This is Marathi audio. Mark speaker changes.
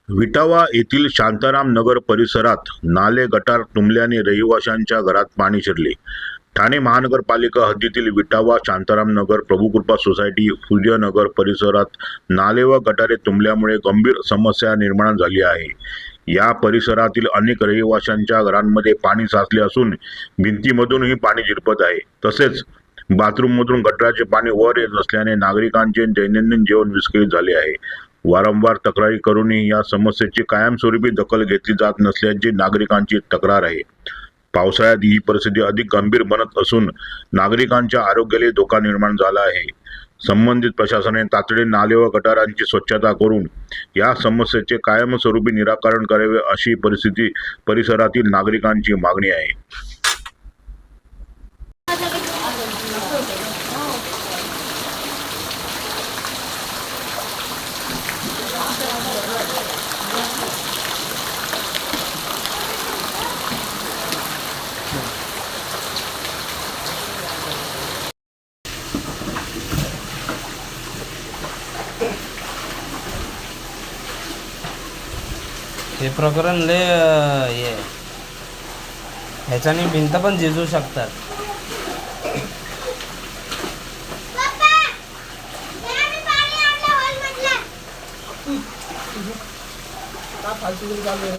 Speaker 1: विटावा येथील शांताराम नगर परिसरात नाले गटार तुंबल्याने रहिवाशांच्या घरात पाणी शिरले. ठाणे महानगरपालिका हद्दीतील विटावा, शांताराम नगर, प्रभुकृपा सोसायटी, सूर्यनगर परिसरात नाले व गटारे तुंबल्यामुळे गंभीर समस्या निर्माण झाली आहे. या परिसरातील अनेक रहिवाशांच्या घरांमध्ये पाणी साचले असून भिंतीमधूनही पाणी झिरपत आहे. तसेच बाथरूममधून गटाराचे पाणी वर येत असल्याने नागरिकांचे दैनंदिन जीवन विस्कळीत झाले आहे. वारंवार तक्रारी करूनही या समस्येची कायमस्वरूपी दखल घेतली जात नसल्याची नागरिकांची तक्रार आहे. पावसाळ्यात ही परिस्थिती अधिक गंभीर बनत असून नागरिकांच्या आरोग्याला धोका निर्माण झाला आहे. संबंधित प्रशासनाने तातडीने नाले व गटारांची स्वच्छता करून या समस्येचे कायमस्वरूपी निराकरण करावे अशी परिसरातील नागरिकांची मागणी आहे.
Speaker 2: हे प्रकरण लय ह्याच्याने भिंत पण झिजू शकतात.
Speaker 3: फालतू चालू आहे.